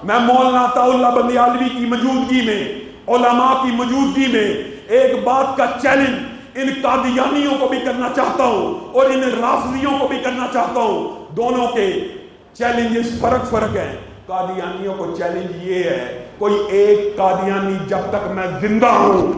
میں مولانا عطاءاللہ بندیالوی کی موجودگی میں، علماء کی موجودگی میں ایک بات کا چیلنج ان قادیانیوں کو بھی کرنا چاہتا ہوں اور ان رافضیوں کو بھی کرنا چاہتا ہوں. دونوں کے چیلنجز فرق ہیں. قادیانیوں کو چیلنج یہ ہے، کوئی ایک قادیانی جب تک میں زندہ ہوں،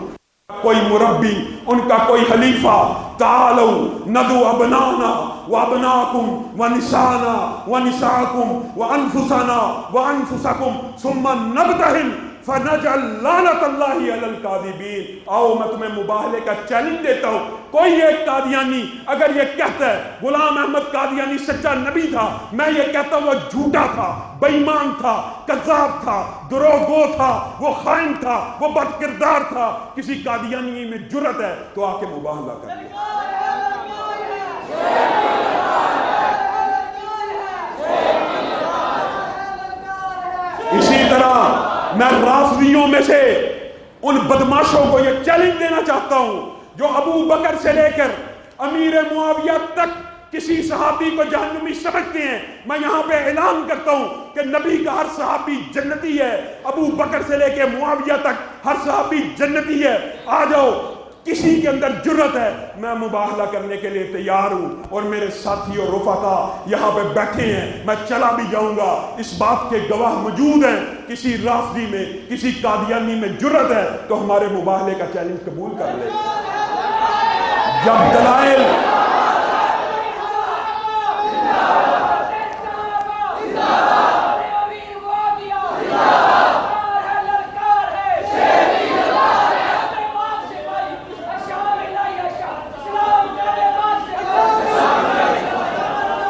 کوئی مربی، ان کا کوئی خلیفہ، تعالوا ندعو ابنانا وابناکم ونسانا ونساکم وانفسنا وانفسکم ثم نبتہل فنجعل لعنت اللہ علی الکاذبین. آؤ میں تمہیں مباہلے کا چیلنج دیتا ہوں. کوئی ایک قادیانی اگر یہ کہتا ہے غلام احمد قادیانی سچا نبی تھا، میں یہ کہتا ہوں وہ جھوٹا تھا، بے ایمان تھا، کذاب تھا، دروغگو تھا، وہ خائن تھا، وہ بد کردار تھا، کسی قادیانی میں جرأت ہے تو آ کے مباہلہ کر لے. اسی طرح میں رافضیوں میں سے ان بدماشوں کو یہ چیلنج دینا چاہتا ہوں جو ابو بکر سے لے کر امیر معاویہ تک کسی صحابی کو جہنمی سمجھتے ہیں. میں یہاں پہ اعلان کرتا ہوں کہ نبی کا ہر صحابی جنتی ہے. ابو بکر سے لے کے معاویہ تک ہر صحابی جنتی ہے. آ جاؤ، کسی کے اندر جرأت ہے، میں مباہلہ کرنے کے لیے تیار ہوں. اور میرے ساتھی اور رفقا یہاں پہ بیٹھے ہیں، میں چلا بھی جاؤں گا، اس بات کے گواہ موجود ہیں. کسی رافضی میں، کسی قادیانی میں جرأت ہے تو ہمارے مباہلے کا چیلنج قبول کر لے. جب دلائل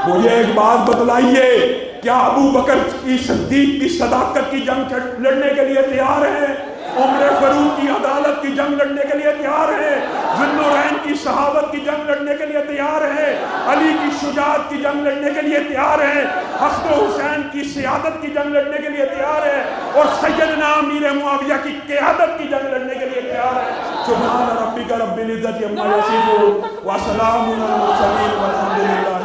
مجھے ایک بات بتلائیے، کیا ابو بکر کی صدیق کی صداقت کی جنگ لڑنے کے لیے تیار ہیں؟ عمر فاروق کی عدالت کی جنگ لڑنے کے لیے تیار ہیں؟ ذوالنورین کی صحابت کی جنگ لڑنے کے لیے تیار ہیں؟ علی کی شجاعت کی جنگ لڑنے کے لیے تیار ہیں؟ حسن و حسین کی سیادت کی جنگ لڑنے کے لیے تیار ہیں؟ اور سیدنا امیر معاویہ کی قیادت کی جنگ لڑنے کے لیے تیار ہیں؟ سبحان ربک رب العزت عما یصفون وسلام علی المرسلین والحمد للہ